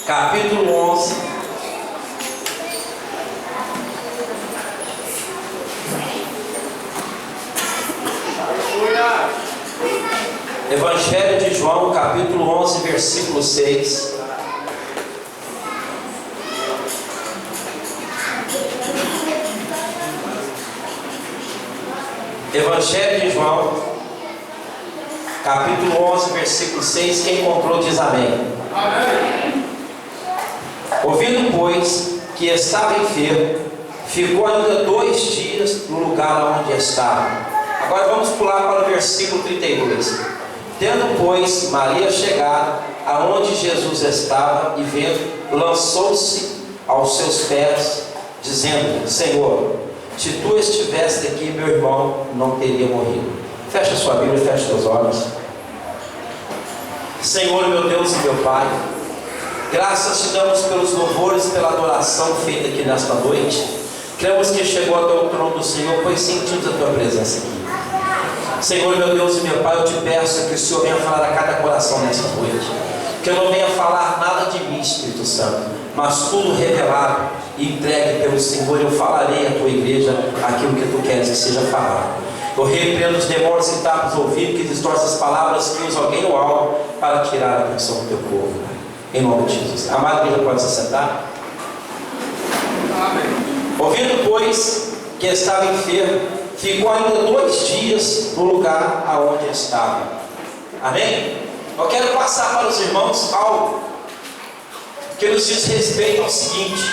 capítulo 11, Evangelho de João, capítulo 11, versículo 6. Evangelho de João, capítulo 11, versículo 6. Quem encontrou diz amém. Amém. Ouvindo, pois, que estava enfermo, ficou ainda 2 dias no lugar onde estava. Agora vamos pular para o versículo 32. Tendo, pois, Maria chegado aonde Jesus estava e vendo, lançou-se aos seus pés, dizendo: Senhor, se tu estivesse aqui, meu irmão não teria morrido. Fecha sua Bíblia, fecha seus olhos. Senhor, meu Deus e meu Pai, graças te damos pelos louvores, pela adoração feita aqui nesta noite. Cremos que chegou até o trono do Senhor, pois sentimos a tua presença aqui. Senhor, meu Deus e meu Pai, eu te peço que o Senhor venha falar a cada coração nesta noite. Que eu não venha falar nada de mim, Espírito Santo, mas tudo revelado e entregue pelo Senhor. Eu falarei à tua igreja aquilo que tu queres que seja falado. Eu repreendo os demônios que tapam os ouvidos, que distorcem as palavras, que usam alguém ou algo para tirar a atenção do teu povo. Em nome de Jesus. Amado igreja, pode se sentar. Amém. Ouvindo, pois, que estava enfermo, ficou ainda 2 dias no lugar aonde estava. Amém? Eu quero passar para os irmãos algo que nos diz respeito ao seguinte: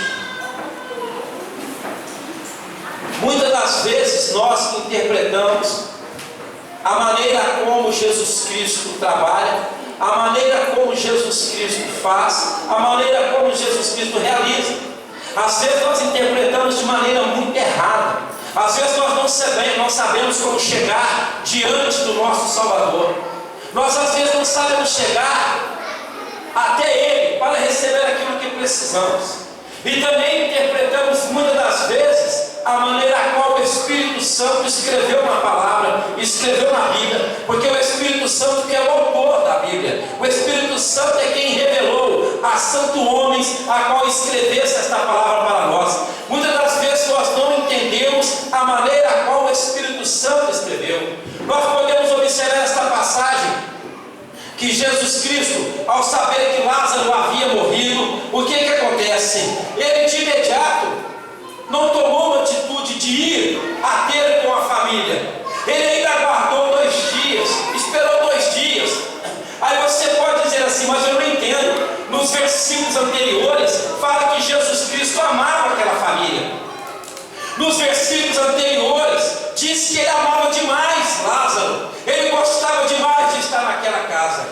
muitas das vezes nós interpretamos a maneira como Jesus Cristo trabalha, a maneira como Jesus Cristo faz, a maneira como Jesus Cristo realiza. Às vezes nós interpretamos de maneira muito errada. Às vezes nós não sabemos como chegar diante do nosso Salvador. Nós às vezes não sabemos chegar até Ele para receber aquilo que precisamos. E também interpretamos muitas das vezes a maneira qual o Espírito Santo escreveu uma palavra, escreveu na Bíblia, porque o Espírito Santo que é o autor da Bíblia. O Espírito Santo é quem revelou a santo homens a qual escrevesse esta palavra para nós. Muitas das vezes nós não entendemos a maneira a qual o Espírito Santo escreveu. Nós podemos observar esta passagem, que Jesus Cristo, ao saber que Lázaro havia morrido, o que acontece? Ele de imediato não tomou uma atitude de ir a ter com a família. Ele ainda aguardou 2 dias, esperou 2 dias. Aí você pode dizer assim: mas eu não entendo. Nos versículos anteriores fala que Jesus Cristo amava aquela família. Nos versículos anteriores diz que ele amava demais Lázaro. Ele gostava demais de estar naquela casa.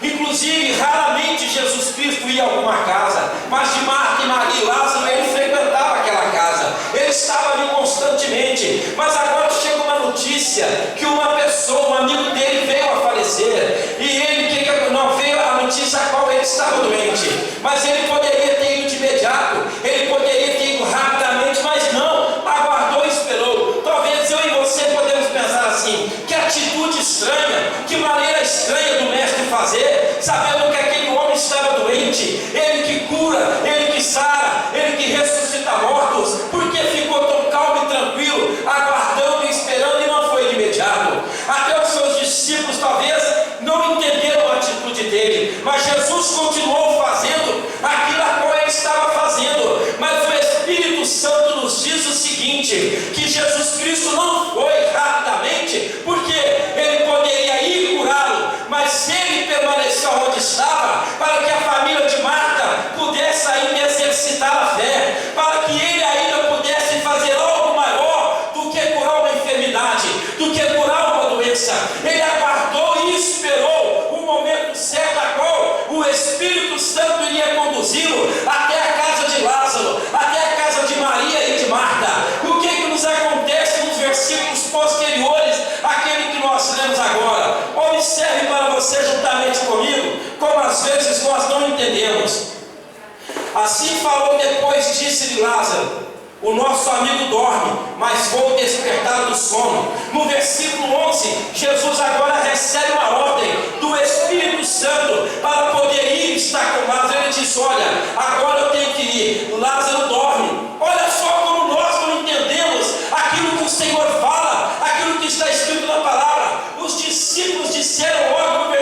Inclusive, raramente Jesus Cristo ia a alguma casa, mas de Marta e Maria e Lázaro ele frequentava aquela casa. Ele estava ali constantemente. Mas agora chega uma notícia que uma pessoa, um amigo dele, veio a falecer. E ele não veio a notícia a qual ele estava doente. Mas ele poderia ter ido de imediato, ele poderia ter ido rapidamente, mas não, aguardou e esperou. Talvez eu e você podemos pensar assim: que atitude estranha, que maneira estranha do mestre fazer, sabendo que aquele homem estava doente, ele que cura, ele que sara, ele que ressuscita mortos, porque ficou tão calmo e tranquilo, aguardando e esperando, e não foi de imediato. Até os seus discípulos talvez não entenderam a atitude dele, mas Jesus continuou fazendo aquilo a qual ele estava fazendo. Mas o Espírito Santo nos diz o seguinte: que Jesus Cristo não foi rapidamente, porque ele poderia ir curá-lo, mas ele permaneceu onde estava, para que a família de Marta pudesse ainda exercitar a fé, para que ele ainda pudesse fazer algo maior do que curar uma enfermidade, do que curar uma doença. Ele aguardou e esperou o momento certo a qual o Espírito Santo iria conduzi-lo até a casa de Lázaro, até a casa de Maria e de Marta. O que nos acontece nos versículos posteriores àquele que nós lemos agora? Observe para você juntamente comigo como às vezes nós não entendemos. Assim falou depois, disse-lhe Lázaro: o nosso amigo dorme, mas vou despertar do sono. No versículo 11, Jesus agora recebe uma ordem do Espírito Santo para poder ir estar com Lázaro. Ele diz: olha,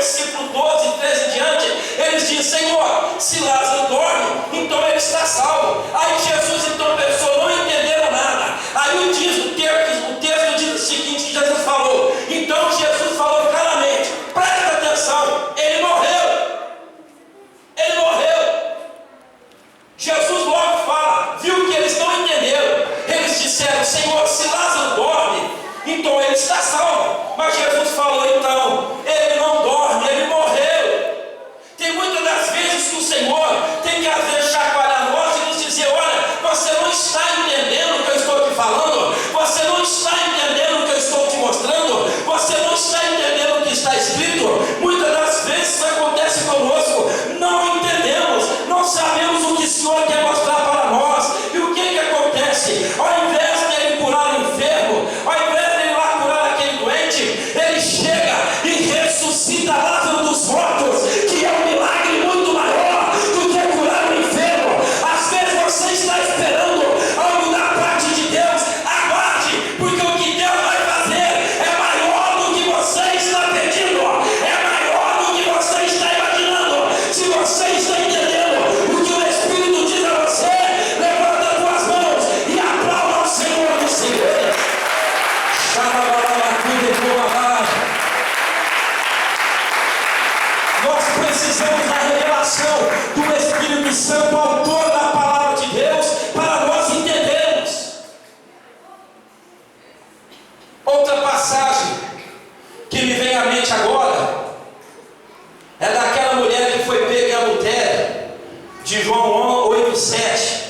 versículo 12, 13 em diante, eles dizem: Senhor, se Lázaro dorme, então ele está salvo. Aí Jesus então pensou, não entenderam nada. Aí o texto diz o seguinte, que Jesus falou. Então Jesus falou claramente, presta atenção, ele morreu. Ele morreu. Jesus logo fala, viu que eles não entenderam. Eles disseram: Senhor, se Lázaro dorme, então ele está salvo. Mas Jesus falou: então, ele não dorme, ele morreu. Tem muitas das vezes que o Senhor tem que às vezes chacoalhar nós e nos dizer: olha, você não está entendendo o que eu estou te falando, você não está entendendo o que eu estou te mostrando, você não está entendendo o que está escrito. Muitas das vezes isso acontece conosco, não entendemos, não sabemos o que o Senhor quer mostrar para nós. E o que acontece? Ao invés dele curar o enfermo, ao invés dele ir lá curar aquele doente, ele chega e ressuscita Lázaro dos mortos, que é um milagre muito maior do que curar o enfermo. Às vezes você está esperando algo da parte de Deus, aguarde, porque o que Deus vai fazer é maior do que você está pedindo, é maior do que você está imaginando. Se você está entendendo o que o Espírito diz a você, levanta as tuas mãos e aplauda o Senhor dos Senhores. Nós precisamos da revelação do Espírito Santo, autor da palavra de Deus, para nós entendermos. Outra passagem que me vem à mente agora é daquela mulher que foi pega em adultério, de João 8:7.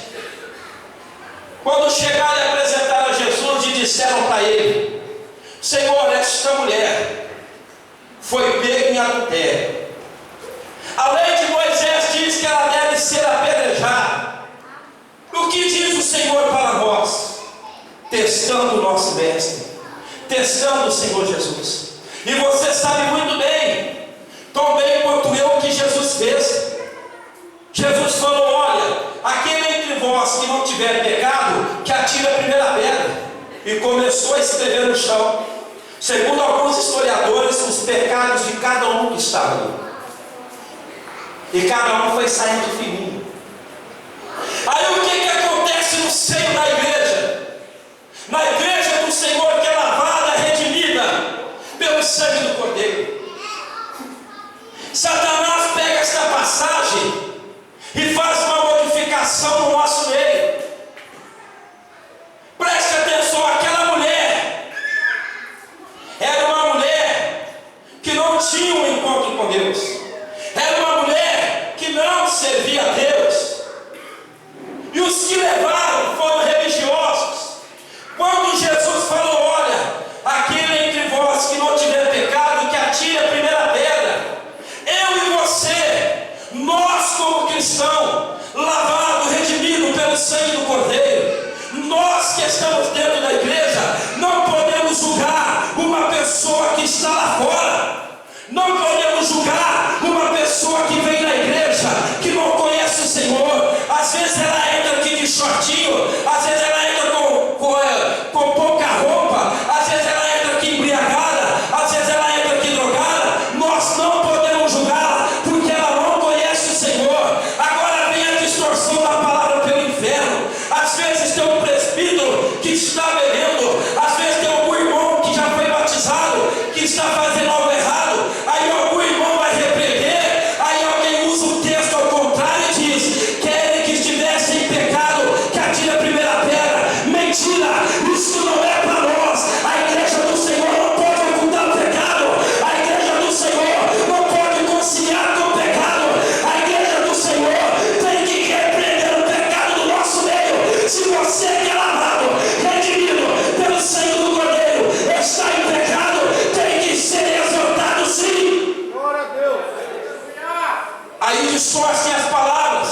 Quando chegaram e apresentaram a Jesus e disseram para ele: Senhor, esta mulher foi pega em adultério. A lei de Moisés diz que ela deve ser apedrejada. O que diz o Senhor para nós? Testando o nosso mestre, testando o Senhor Jesus. E você sabe muito bem, tão bem quanto eu, o que Jesus fez. Jesus falou: olha, aquele entre vós que não tiver pecado, que atire a primeira pedra. E começou a escrever no chão. Segundo alguns historiadores, os pecados de cada um que estava ali. E cada um foi saindo fininho. Aí o que acontece no seio da igreja? Na igreja do Senhor, que é lavada, redimida pelo sangue do Cordeiro, Satanás pega esta passagem e faz uma modificação no nosso meio. Preste atenção, aquela mulher era uma mulher que não tinha um encontro com Deus. Era uma mulher que não servia a Deus. E os que levaram foram religiosos. Quando Jesus falou: olha, aquele entre vós que não tiver pecado, que atire a primeira pedra. Eu e você, nós como cristãos, lavado, redimido pelo sangue do Cordeiro, nós que estamos dentro da igreja, não podemos julgar uma pessoa que está lá fora. Não podemos julgar uma pessoa que vem na igreja, que não conhece o Senhor. Às vezes ela entra aqui de shortinho, às vezes ela entra com pouca roupa, às vezes ela entra aqui embriagada, às vezes ela entra aqui drogada. Nós não podemos julgá-la, porque ela não conhece o Senhor. Agora vem a distorção da palavra pelo inferno. Às vezes tem um presbítero que está bebendo, às vezes tem algum irmão que já foi batizado, que está fazendo algo errado. Aí algum irmão vai repreender, aí alguém usa o texto ao contrário e diz: querem que estivesse em pecado, que atire a primeira pedra. Mentira, isso não é para nós. A igreja do Senhor não pode ocultar o pecado, a igreja do Senhor não pode conciliar com o pecado, a igreja do Senhor tem que repreender o pecado do nosso meio. Se você que é lavado, redimido pelo sangue do Cordeiro, está em pecado, tem que ser exortado sim. Glória a Deus. Aí distorcem as palavras.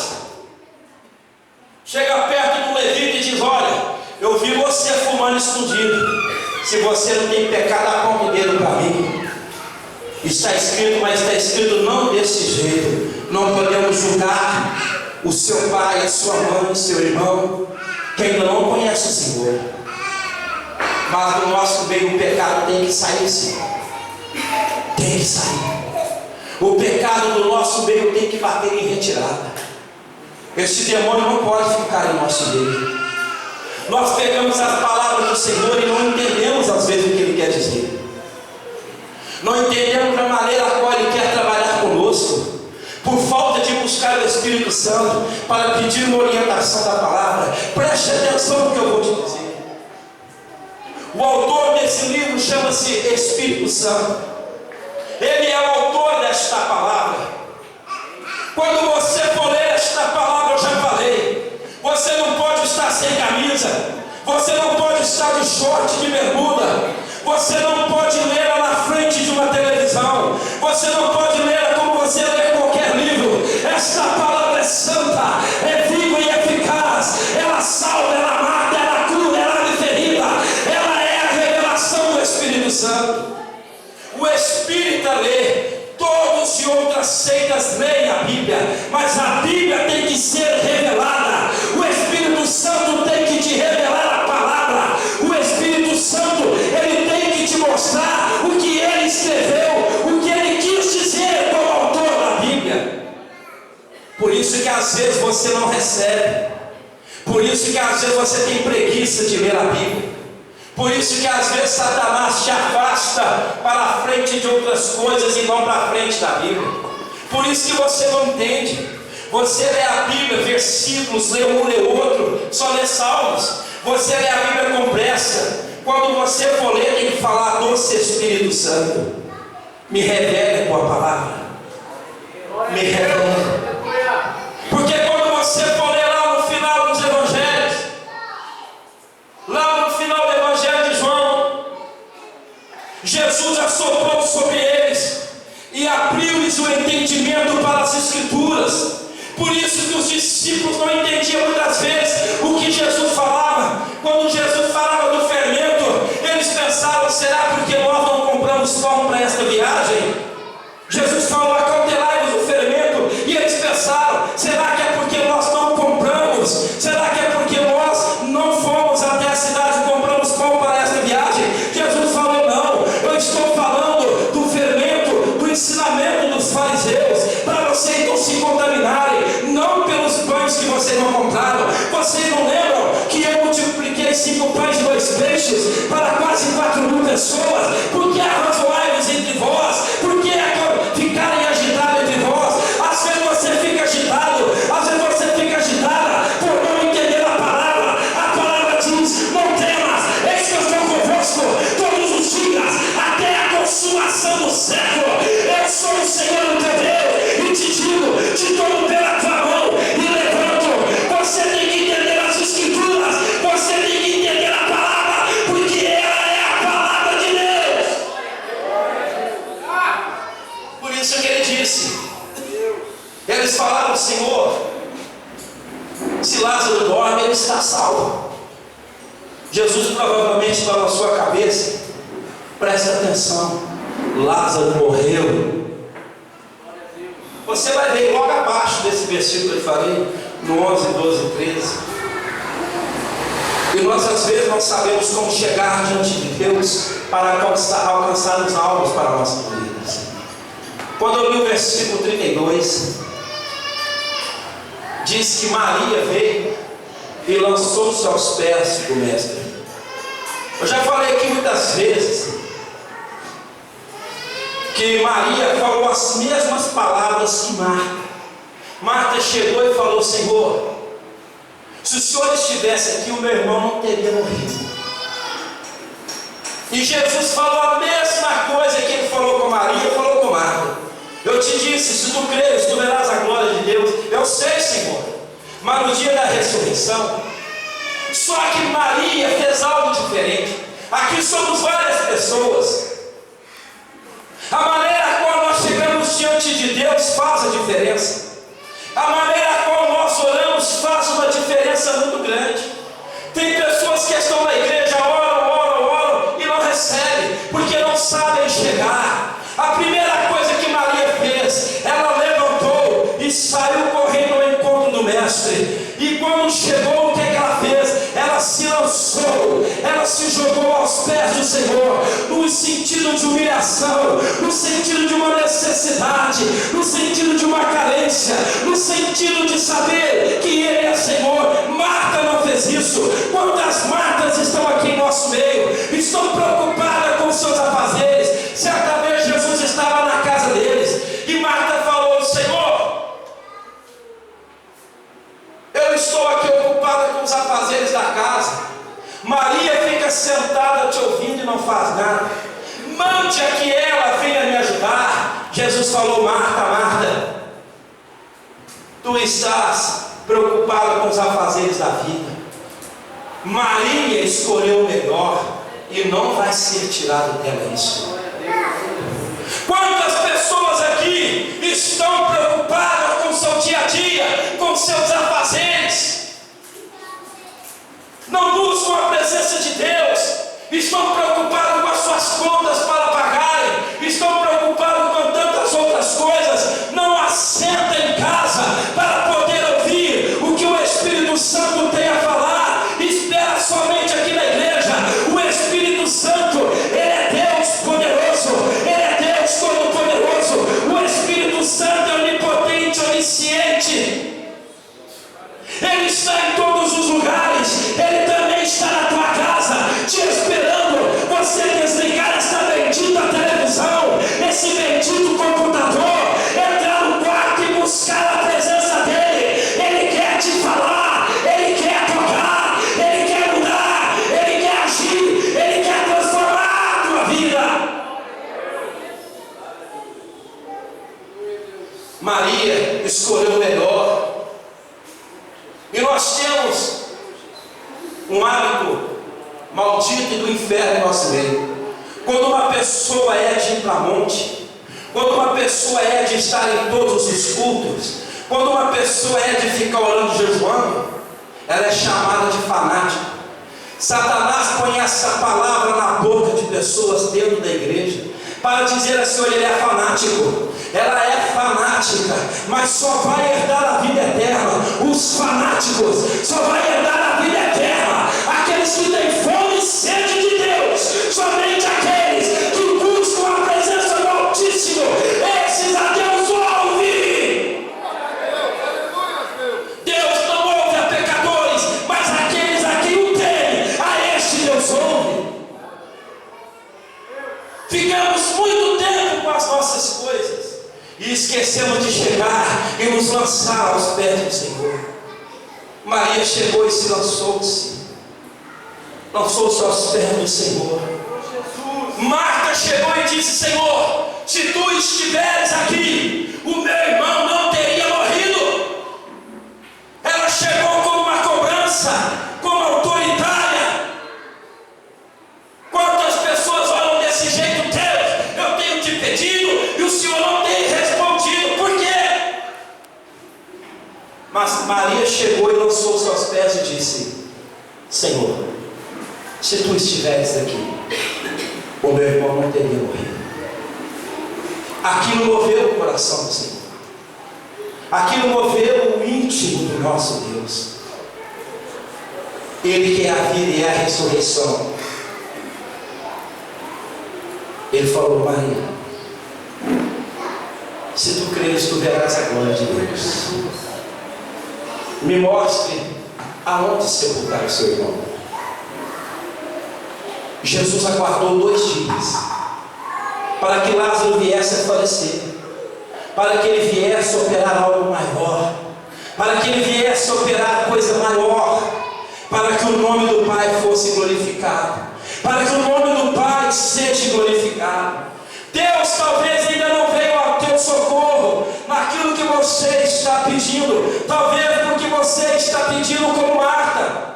Chega perto do levita e diz: olha, eu vi você fumando escondido. Se você não tem pecado, aponta o dedo para mim. Está escrito, mas está escrito não desse jeito. Não podemos julgar o seu pai, a sua mãe, o seu irmão, que ainda não conhece o Senhor. Mas do nosso meio o pecado tem que sair, sim. Tem que sair. O pecado do nosso meio tem que bater em retirada. Esse demônio não pode ficar em nosso meio. Nós pegamos as palavras do Senhor e não entendemos às vezes o que Ele quer dizer. Não entendemos a maneira a qual Ele quer trabalhar conosco. Por falta de buscar o Espírito Santo para pedir uma orientação da palavra. Preste atenção no que eu vou te dizer. O autor desse livro chama-se Espírito Santo. Ele é o autor desta palavra. Quando você for ler esta palavra, eu já falei, você não pode estar sem camisa, você não pode estar de short, de bermuda, você não pode ler ela na frente de uma televisão, você não pode ler ela como você lê qualquer livro. Esta palavra é santa, é viva e eficaz, ela salva, ela mata, ela cura, ela abre ferida, ela é a revelação do Espírito Santo. O espírita lê, todos e outras seitas leem a Bíblia, mas a Bíblia tem que ser revelada. O Espírito Santo tem que te revelar a palavra. O Espírito Santo, ele tem que te mostrar o que ele escreveu, o que ele quis dizer como autor da Bíblia. Por isso que às vezes você não recebe, por isso que às vezes você tem preguiça de ler a Bíblia. Por isso que às vezes Satanás te afasta para a frente de outras coisas e não para a frente da Bíblia. Por isso que você não entende. Você lê a Bíblia, versículos, lê um, lê outro, só lê salmos. Você lê a Bíblia com pressa. Quando você for ler, tem que falar: doce Espírito Santo, me revele a tua palavra. Me revele. Porque quando você for ler lá no final dos Evangelhos, lá no final do Evangelho de João, Jesus assoprou sobre eles e abriu-lhes o entendimento para as Escrituras. Por isso que os discípulos não entendiam muitas vezes o que Jesus falava. Quando Jesus falava do fermento, eles pensavam: será porque nós não compramos pão para esta viagem? Jesus falou: acautelai-vos do fermento. E eles pensaram: será que é porque nós não compramos? Será que é porque nós não fomos até a cidade e compramos pão para esta viagem? Jesus falou: não, eu estou falando do fermento, do ensinamento dos fariseus, para vocês não se contaminarem, não pelos pães que vocês não compraram. Vocês não lembram que eu multipliquei 5 pães e 2 peixes para quase 4.000 pessoas? Por que arrazoai-vos entre vós? Por que ficarem agitados entre vós? Às vezes você fica agitado, às vezes você fica agitada por não entender a palavra. A palavra diz: não temas, eis que eu estou convosco todos os dias, até a consumação do século. Eu sou o Senhor teu Deus, e te digo: te tomo pela tua mão e levanto. Você tem que entender as Escrituras, você tem que entender a palavra, porque ela é a palavra de Deus. Por isso que ele disse, eles falaram: Senhor, se Lázaro dorme, ele está salvo. Jesus provavelmente balançou a cabeça: presta atenção, Lázaro morreu. Você vai ver logo abaixo desse versículo que eu falei, no 11, 12, 13. E nós às vezes não sabemos como chegar diante de Deus para alcançar os alvos para a nossa vida. Quando eu li o versículo 32, diz que Maria veio e lançou-se aos pés do Mestre. Eu já falei aqui muitas vezes que Maria falou as mesmas palavras que Marta. Marta chegou e falou: Senhor, se o Senhor estivesse aqui, o meu irmão não teria morrido. E Jesus falou a mesma coisa que ele falou com Maria, falou com Marta. Eu te disse: se tu creres, tu verás a glória de Deus. Eu sei, Senhor, mas no dia da ressurreição. Só que Maria fez algo diferente. Aqui somos várias pessoas. A maneira como nós chegamos diante de Deus faz a diferença. A maneira como nós oramos faz uma diferença muito grande. Tem pessoas que estão na igreja, oram e não recebem, porque não sabem chegar. A primeira coisa que Maria fez, ela levantou e saiu correndo ao encontro do Mestre. E quando chegou, o que ela fez? Ela se lançou, ela se jogou aos pés do Senhor, no sentido de humilhação, no sentido de uma necessidade, no sentido de uma carência, no sentido de saber que Ele é Senhor. Marta não fez isso. Quantas Martas estão aqui em nosso meio, estão preocupadas com seus afazeres? Certa vez Jesus estava na casa deles e Marta falou: Senhor, eu estou aqui ocupada com os afazeres da casa. Maria fica sentada te ouvindo e não faz nada. Mande a que ela venha me ajudar. Jesus falou: Marta, Marta, tu estás preocupada com os afazeres da vida. Maria escolheu o melhor e não vai ser tirado dela isso. Quantas pessoas aqui estão preocupadas com o seu dia a dia, com seus afazeres? Não buscam a presença de Deus, estão preocupados com as suas contas para pagarem, estão preocupados com tantas outras coisas, não assenta em casa para poder ouvir o que o Espírito Santo tem a falar, espera somente aqui na igreja. O Espírito Santo, Ele é Deus poderoso, Ele é Deus todo-poderoso, o Espírito Santo é onipotente, onisciente. Ele está em todos os lugares. Ele também está na tua casa, te esperando você desligar esta bendita televisão, esse bendito computador, entrar no quarto e buscar a presença dEle. Ele quer te falar, Ele quer tocar, Ele quer mudar, Ele quer agir, Ele quer transformar a tua vida. Maria escolheu o melhor. E nós temos um hábito maldito e do inferno em nosso meio. Quando uma pessoa é de ir para monte, quando uma pessoa é de estar em todos os cultos, quando uma pessoa é de ficar orando e jejuando, ela é chamada de fanático. Satanás põe essa palavra na boca de pessoas dentro da igreja para dizer assim: olha, ele é fanático, ela é fanática, mas só vai herdar a vida eterna. Os fanáticos só vai herdar a vida eterna aqueles que têm fome e sede de Deus, somente aqueles que buscam a presença do Altíssimo. Esses a Deus ouve. Deus não ouve a pecadores, mas aqueles a quem o tem, a este Deus ouve. Ficamos muito tempo com as nossas coisas e esquecemos de chegar e nos lançar aos pés do Senhor. Maria chegou e se lançou-se aos pés do Senhor. Marta chegou e disse: Senhor, se tu estiveres aqui, o meu irmão não teria morrido. Ela chegou como uma cobrança, como autoritária. Quantas pessoas olham desse jeito: Deus, eu tenho te pedido e o Senhor não tem respondido, por quê? Mas Maria chegou e lançou-se aos pés e disse: Senhor, se tu estiveres aqui, o meu irmão não teria morrido. Aquilo moveu o coração do Senhor, aquilo moveu o íntimo do nosso Deus. Ele que é a vida e é a ressurreição. Ele falou: Maria, se tu creres, tu verás a glória de Deus. Me mostre aonde sepultar o seu irmão. Jesus aguardou 2 dias para que Lázaro viesse a falecer, para que ele viesse a operar algo maior, para que ele viesse a operar coisa maior, para que o nome do Pai fosse glorificado, para que o nome do Pai seja glorificado. Deus talvez ainda não veio ao teu socorro naquilo que você está pedindo, talvez porque você está pedindo como Marta,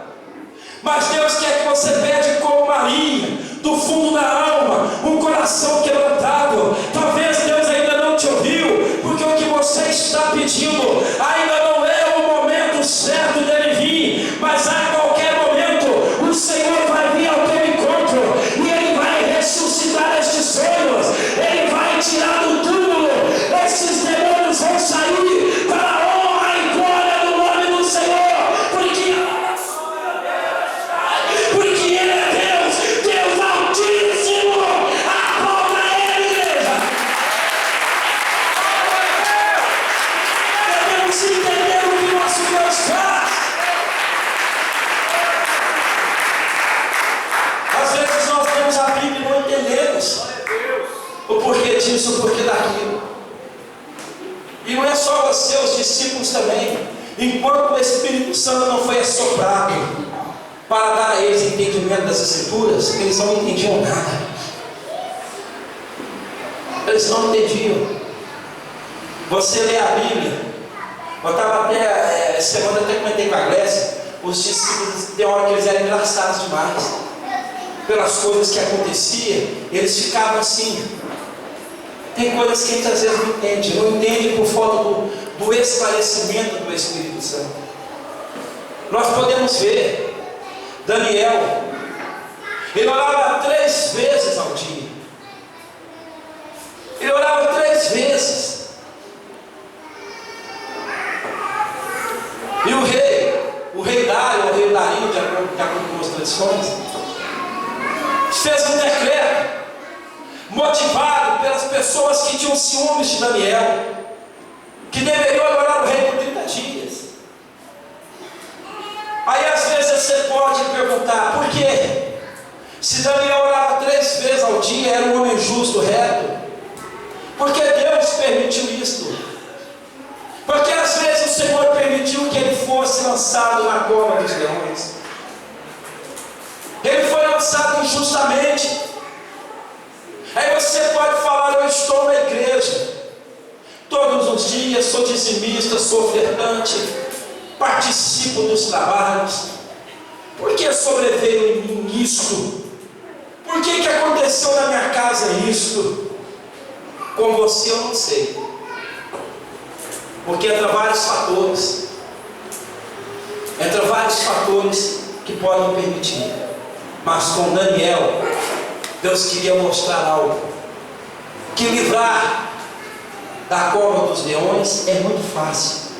mas Deus quer que você pede como Maria, do fundo da alma, um coração quebrantado. Talvez Deus ainda não te ouviu, porque o que você está pedindo ainda não é o momento certo dele vir, mas a qualquer momento o Senhor vai vir ao teu encontro e Ele vai ressuscitar estes sonhos, Ele vai tirar do túmulo, esses demônios vão sair para a honra e glória do nome do Senhor, porque Ele é Deus, Deus Altíssimo. Aplauda Ele, igreja. Deus faz. Às vezes nós lemos a Bíblia e não entendemos o porquê disso, o porquê daquilo. E não é só você, os discípulos também. Enquanto o Espírito Santo não foi assoprado para dar a eles entendimento das Escrituras, eles não entendiam nada. Eles não entendiam. Você lê a Bíblia. Eu estava até, semana até comentei com a Grécia, os discípulos, tem hora que eles eram engraçados demais. Pelas coisas que aconteciam, eles ficavam assim. Tem coisas que a gente às vezes não entende por falta do esclarecimento do Espírito Santo. Nós podemos ver Daniel, ele orava 3 vezes ao dia. Ele orava 3 vezes. E o rei Dario, de acordo com as tradições, fez um decreto motivado pelas pessoas que tinham ciúmes de Daniel, que deveriam adorar o rei por 30 dias. Aí às vezes você pode perguntar, por quê? Se Daniel orava 3 vezes ao dia, era um homem justo, reto, por que Deus permitiu isto? Porque às vezes o Senhor permitiu que ele fosse lançado na cova dos leões. Ele foi lançado injustamente. Aí você pode falar, eu estou na igreja todos os dias, sou dizimista, sou ofertante, participo dos trabalhos. Por que sobreveio em mim isto? Por que aconteceu na minha casa isto? Com você eu não sei. Porque entra vários fatores que podem permitir. Mas com Daniel, Deus queria mostrar algo, que livrar da cova dos leões é muito fácil.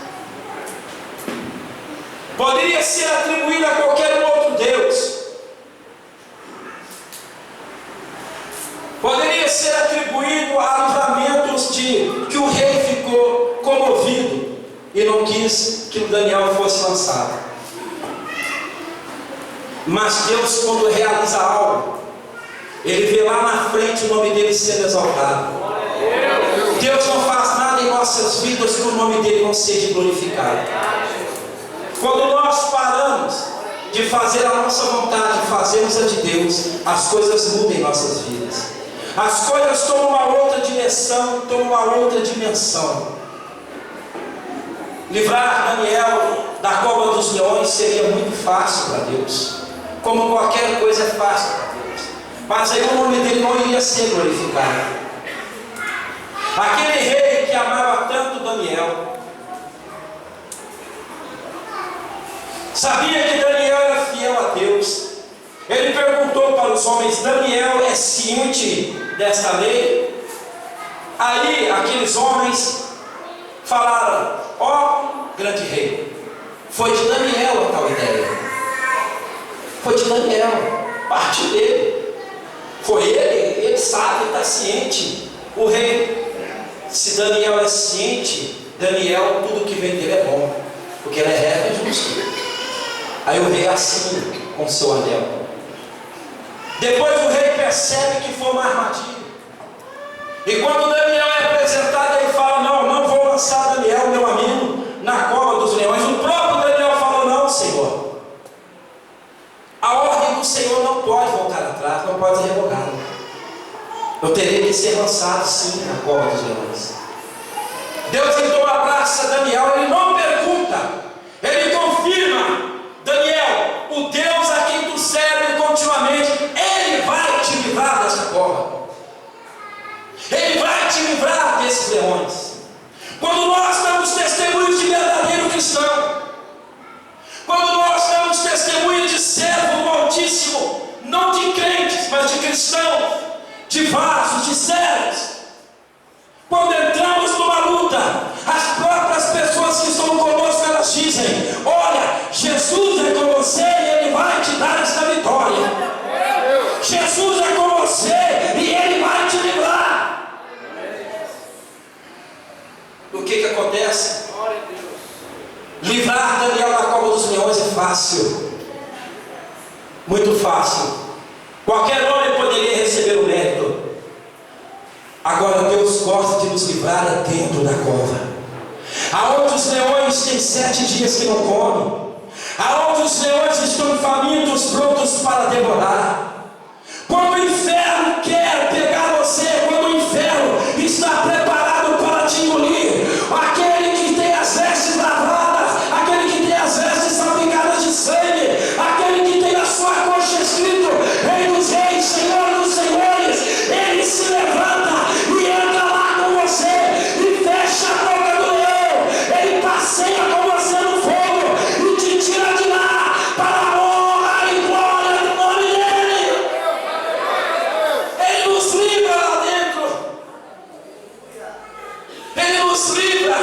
Poderia ser atribuído a qualquer outro Deus. Poderia ser atribuído a livramentos que o rei ficou comovido e não quis que o Daniel fosse lançado. Mas Deus, quando realiza algo, Ele vê lá na frente o nome dele sendo exaltado. Deus não faz nada em nossas vidas que o nome dele não seja glorificado. Quando nós paramos de fazer a nossa vontade, fazemos a de Deus, as coisas mudam em nossas vidas. As coisas tomam uma outra direção, tomam uma outra dimensão. Livrar Daniel da cova dos leões seria muito fácil para Deus, como qualquer coisa é fácil para Deus. Mas aí o nome dele não iria ser glorificado. Aquele rei que amava tanto Daniel, sabia que Daniel era fiel a Deus. Ele perguntou para os homens: Daniel é ciente desta lei? Aí aqueles homens falaram: ó grande rei, foi de Daniel a tal ideia. Foi de Daniel, parte dele. Foi ele sabe, está ciente. O rei, se Daniel é ciente, Daniel, tudo que vem dele é bom, porque ele é reto e justo. Aí o rei assina com seu anel. Depois o rei percebe que foi uma armadilha. E quando Daniel é apresentado, ele fala: não vou lançar Daniel, meu amigo, na cova dos leões. O próprio Daniel falou: não, Senhor, a ordem do Senhor não pode voltar atrás, não pode ser revogada. Eu terei que ser lançado sim na cova dos leões. Deus então abraça Daniel, ele não pergunta, ele confirma: Daniel, o Deus a quem tu serves continuamente, Ele vai te livrar desta cova. Ele vai te livrar desses leões. Quando nós damos testemunhos de verdadeiro cristão, quando nós damos testemunho de servo do Altíssimo, não de crentes, mas de cristãos, de vasos, de servos, quando entramos numa luta, as próprias pessoas que estão conosco, elas dizem: olha, Jesus é com você e Ele vai te dar esta vitória. Jesus é com você e Ele vai te livrar. O que acontece? Livrar Daniel da cova dos leões é fácil, muito fácil. Qualquer homem poderia receber o mérito. Agora Deus gosta de nos livrar dentro da cova, aonde os leões têm 7 dias que não comem, aonde os leões estão famintos, prontos para devorar. Quando o inferno quer pegar você, quando o inferno está preparado para te engolir, aquele que tem as vestes lavadas, aquele que tem as vestes salpicadas de sangue, aquele que tem na sua coxa escrito Rei dos Reis, Senhor dos Senhores, ele se levanta e entra lá com você e fecha a boca do leão. Ele passeia com você no fogo e te tira de lá para a honra e glória do nome dele. Ele nos livra lá dentro. Ele nos livra.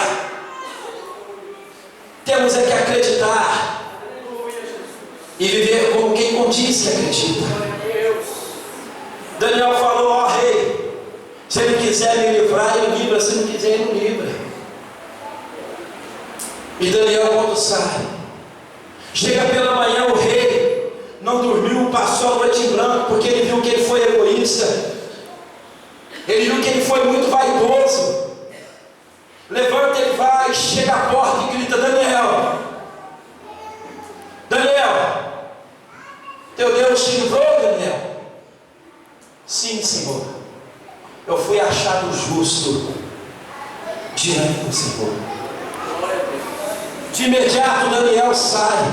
Temos é que acreditar e viver como quem condiz que acredita. Daniel falou: ó rei, se ele quiser me livrar, ele livra, se não quiser, ele não livra. E Daniel, quando sai, chega pela manhã, o rei não dormiu, passou a noite em branco, porque ele viu que ele foi egoísta, ele viu que ele foi muito vaidoso. Levanta, ele vai, chega à porta e grita: Daniel, Daniel, teu Deus te livrou, Daniel? Sim, Senhor, eu fui achado justo diante do Senhor. De imediato Daniel sai,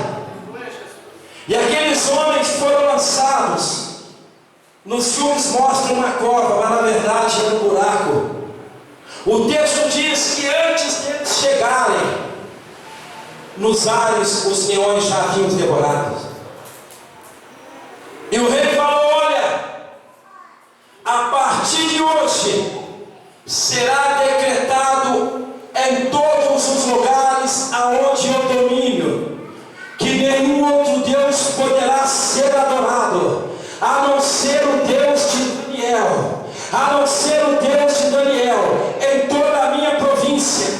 e aqueles homens foram lançados. Nos filmes mostram uma cova, mas na verdade era um buraco. O texto diz que antes deles chegarem nos ares, os leões já haviam os devorado. E o rei falou: olha, a partir de hoje será decretado em todos os lugares aonde eu domino, que nenhum outro Deus poderá ser adorado, a não ser o Deus de Daniel, a não ser o Deus de Daniel, em toda a minha província,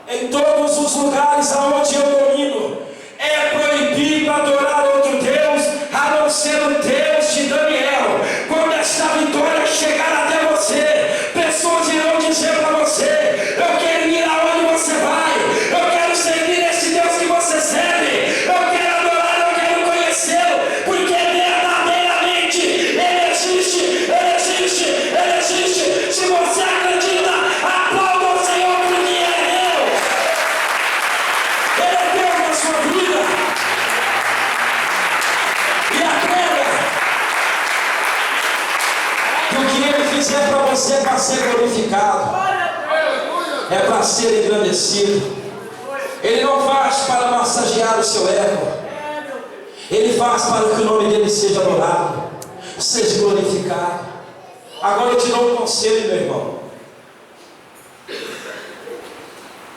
em todos os lugares aonde eu domino, é proibido adorar outro Deus, a não ser o Deus de Daniel. Quando esta vitória chegar até você, pessoas irão dizer para você: eu quero ir aonde você vai, eu quero servir esse Deus que você serve, eu quero adorar, eu quero conhecê-lo, porque verdadeiramente Ele existe, Ele existe, Ele existe. Se você acredita, aplauda o Senhor, porque Ele é Deus. Ele é Deus na sua vida. E aprenda que o que Ele fizer para você é para ser glorificado, é para ser engrandecido. Ele não faz para massagear o seu ego, Ele faz para que o nome dele seja adorado, seja glorificado. Agora eu te dou um conselho, meu irmão: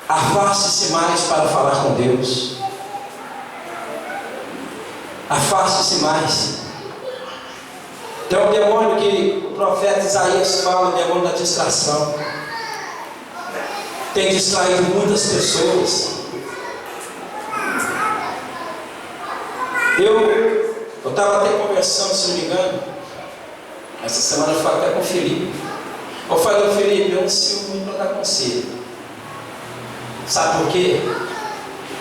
afaste-se mais para falar com Deus. Afaste-se mais. Tem um demônio que o profeta Isaías fala, o demônio da distração. Tem distraído muitas pessoas. Eu estava até conversando, se não me engano, essa semana eu falei até com o Felipe. Eu falei: Felipe, eu não sirvo muito para dar conselho. Sabe por quê?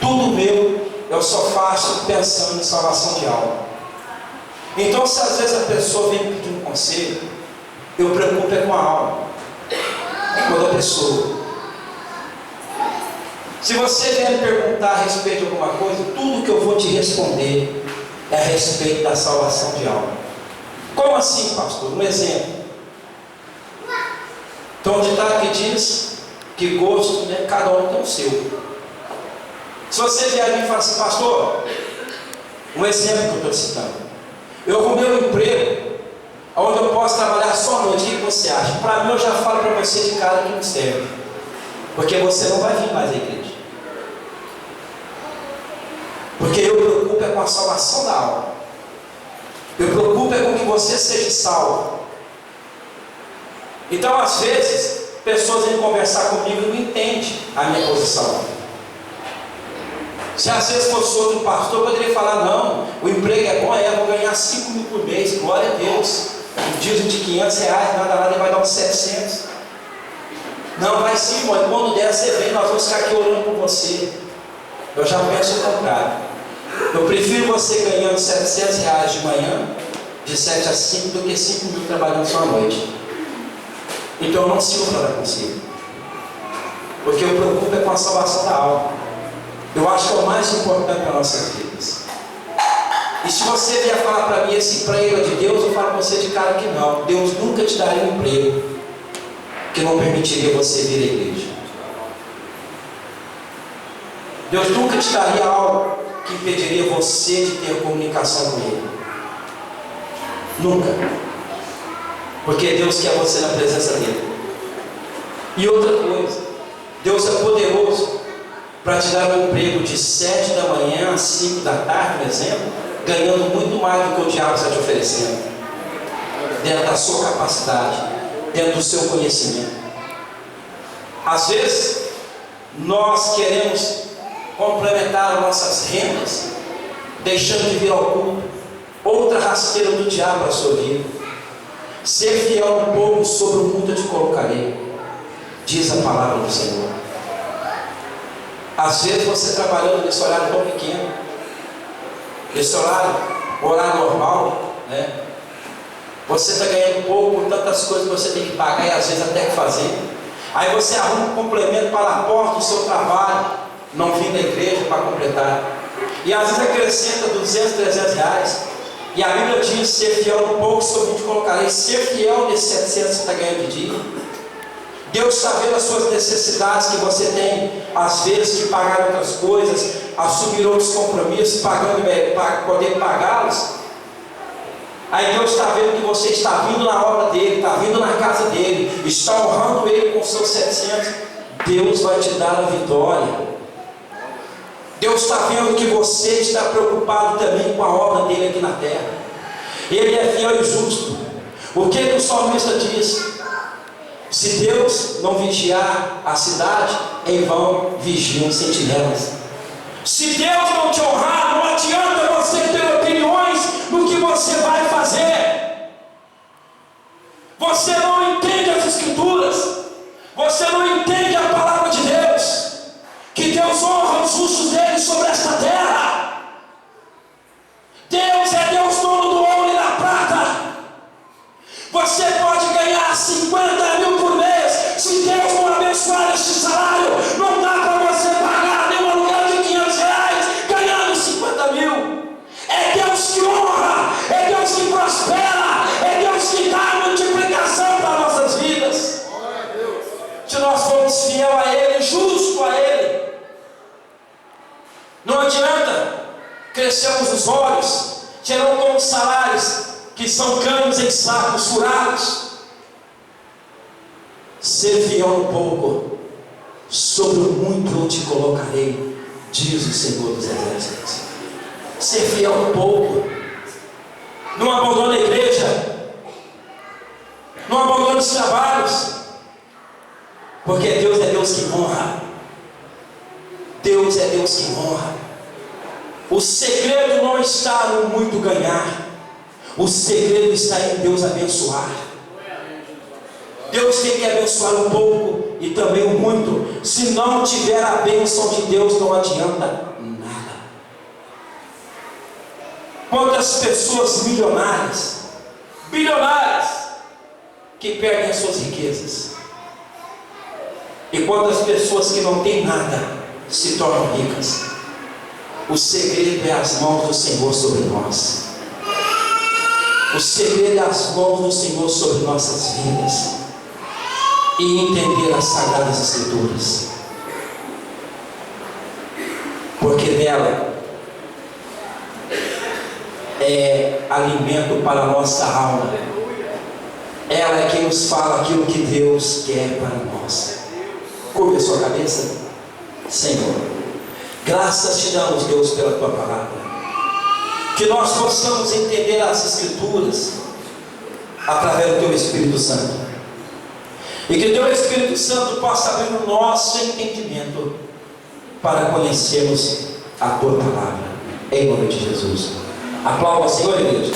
Tudo meu eu só faço pensando em salvação de alma. Então, se às vezes a pessoa vem me pedir um conselho, eu preocupo com a alma, com a pessoa. Se você vier me perguntar a respeito de alguma coisa, tudo que eu vou te responder é a respeito da salvação de alma. Como assim, pastor? Um exemplo. Então, o ditado que diz que gosto, né, cada um tem o seu. Se você vier a mim e falar assim: pastor, um exemplo que eu estou citando, eu arrumei um emprego onde eu posso trabalhar só à noite, o que você acha? Para mim, eu já falo para você de cara que não serve, porque você não vai vir mais à igreja. Porque eu preocupo é com a salvação da alma, eu preocupo é com que você seja salvo. Então, às vezes, pessoas vêm conversar comigo e não entendem a minha posição. Se às vezes fosse outro pastor, eu poderia falar: não, o emprego é bom, vou ganhar 5 mil por mês, glória a Deus. Um dízimo de 500 reais, nada, ele vai dar uns 700. Não, vai sim, irmão, e quando der, você vem, nós vamos ficar aqui orando por você. Eu já penso o contrário. Eu prefiro você ganhando 700 reais de manhã, de 7 a 5, do que 5 mil trabalhando só à noite. Então eu não sirvo para dar conselho, porque eu preocupo é com a salvação da alma. Eu acho que é o mais importante para nossas vidas. E se você vier falar para mim esse emprego é de Deus, eu falo para você de cara que não. Deus nunca te daria um emprego que não permitiria você vir à igreja. Deus nunca te daria algo que impediria você de ter comunicação com Ele. Nunca. Porque Deus quer você na presença dEle. E outra coisa, Deus é poderoso para te dar um emprego de 7 da manhã a 5 da tarde, por exemplo, ganhando muito mais do que o diabo está te oferecendo, dentro da sua capacidade, dentro do seu conhecimento. Às vezes nós queremos complementar nossas rendas, deixando de vir ao culto. Outra rasteira do diabo para a sua vida: ser fiel um pouco, sobre o muito eu te colocarei, diz a palavra do Senhor. Às vezes você trabalhando nesse horário tão pequeno, esse horário normal, né? Você está ganhando pouco por tantas coisas que você tem que pagar e às vezes até que fazer. Aí você arruma um complemento para a porta do seu trabalho, não vir da igreja para completar. E às vezes acrescenta 200, 300 reais. E a Bíblia diz: ser fiel um pouco, sobre o te colocarei. Ser fiel nesses 700 que você está ganhando de dia. Deus está vendo as suas necessidades que você tem, às vezes, de pagar outras coisas, assumir outros compromissos, pagando para poder pagá-los. Aí Deus está vendo que você está vindo na obra dele, está vindo na casa dele, está honrando ele com seus 700. Deus vai te dar a vitória. Deus está vendo que você está preocupado também com a obra dele aqui na terra. Ele é fiel e justo. O que o salmista diz? Se Deus não vigiar a cidade, em vão vigiam sentinelas. Se Deus não te honrar, não adianta você ter opiniões no que você vai fazer. Você não entende as Escrituras, você não entende a palavra de Deus, que Deus honra os justos dele sobre esta terra. Deus é Deus dono do ouro e da prata. Você pode ganhar 50 mil por mês, se Deus não abençoar este salário, não dá para você pagar nem um aluguel de 500 reais ganhando 50 mil. É Deus que honra, é Deus que prospera, é Deus que dá multiplicação para nossas vidas. Se nós formos fiel a Ele, justo a Ele, não adianta crescermos os olhos, tirando como salários que são canos em sacos furados. Ser fiel um pouco, sobre o muito eu te colocarei, diz o Senhor dos Exércitos. Ser fiel um pouco. Não abandona a igreja, não abandona os trabalhos, porque Deus é Deus que honra. Deus é Deus que honra. O segredo não está no muito ganhar, o segredo está em Deus abençoar. Deus tem que abençoar um pouco e também o muito. Se não tiver a bênção de Deus, não adianta nada. Quantas pessoas milionárias, bilionárias, que perdem as suas riquezas, e quantas pessoas que não têm nada se tornam ricas. O segredo é as mãos do Senhor sobre nós. O segredo é as mãos do Senhor sobre nossas vidas. E entender as Sagradas Escrituras. Porque nela é alimento para a nossa alma. Ela é quem nos fala aquilo que Deus quer para nós. Curva a sua cabeça. Senhor, graças te damos, Deus, pela tua palavra. Que nós possamos entender as Escrituras através do teu Espírito Santo. E que o teu Espírito Santo possa abrir o nosso entendimento para conhecermos a tua palavra, em nome de Jesus. Aplauda, Senhor, igreja.